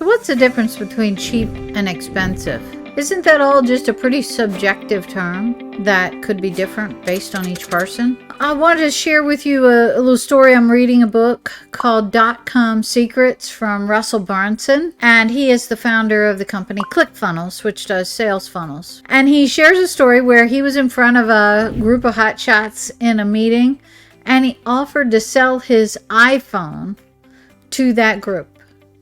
So what's the difference between cheap and expensive? Isn't that all just a pretty subjective term that could be different based on each person? I wanted to share with you a little story. I'm reading a book called Dotcom Secrets from Russell Brunson, and he is the founder of the company ClickFunnels, which does sales funnels. And he shares a story where he was in front of a group of hotshots in a meeting, and he offered to sell his iPhone to that group.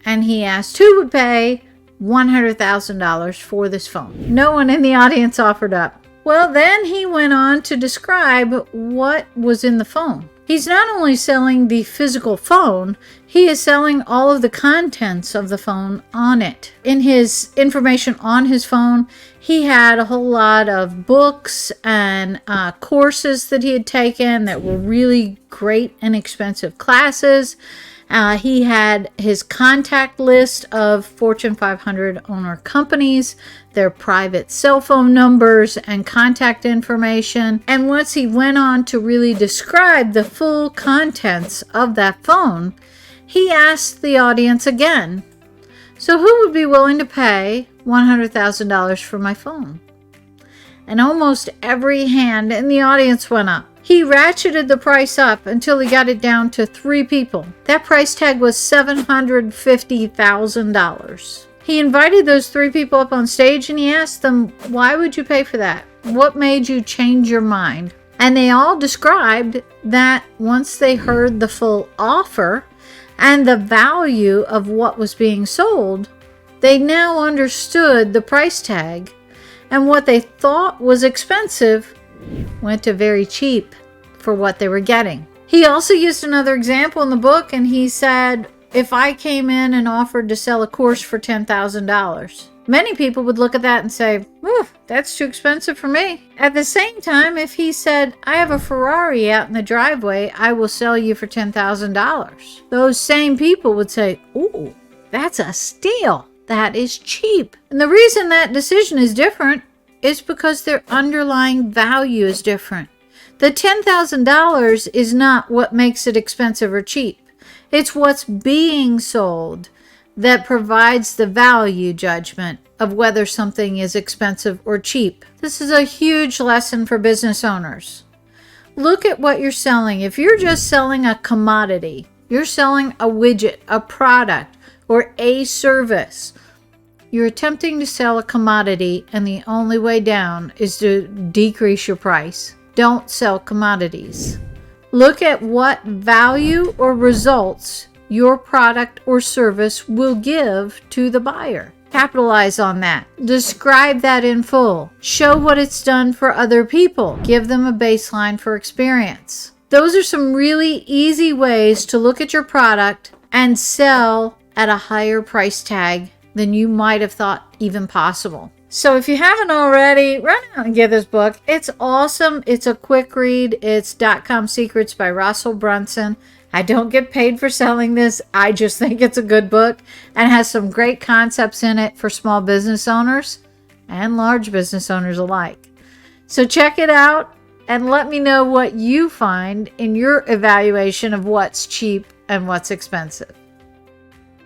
And he asked who would pay $100,000 for this phone. No one in the audience offered up. Well, then he went on to describe what was in the phone. He's not only selling the physical phone, he is selling all of the contents of the phone on it. In his information on his phone, he had a whole lot of books and courses that he had taken that were really great and expensive classes. He had his contact list of Fortune 500 owner companies, their private cell phone numbers and contact information. And once he went on to really describe the full contents of that phone, he asked the audience again, so who would be willing to pay $100,000 for my phone? And almost every hand in the audience went up. He ratcheted the price up until he got it down to 3 people. That price tag was $750,000. He invited those 3 people up on stage and he asked them, why would you pay for that? What made you change your mind? And they all described that once they heard the full offer and the value of what was being sold, they now understood the price tag, and what they thought was expensive went to very cheap for what they were getting. He also used another example in the book, and he said, if I came in and offered to sell a course for $10,000, many people would look at that and say, that's too expensive for me. At the same time, if he said, I have a Ferrari out in the driveway, I will sell you for $10,000. Those same people would say, ooh, that's a steal. That is cheap. And the reason that decision is different is because their underlying value is different. The $10,000 is not what makes it expensive or cheap. It's what's being sold that provides the value judgment of whether something is expensive or cheap. This is a huge lesson for business owners. Look at what you're selling. If you're just selling a commodity, you're selling a widget, a product, or a service, you're attempting to sell a commodity, and the only way down is to decrease your price. Don't sell commodities. Look at what value or results your product or service will give to the buyer. Capitalize on that. Describe that in full. Show what it's done for other people. Give them a baseline for experience. Those are some really easy ways to look at your product and sell at a higher price tag than you might have thought even possible. So if you haven't already, run out and get this book. It's awesome. It's a quick read. It's Dotcom Secrets by Russell Brunson. I don't get paid for selling this. I just think it's a good book and has some great concepts in it for small business owners and large business owners alike. So check it out and let me know what you find in your evaluation of what's cheap and what's expensive.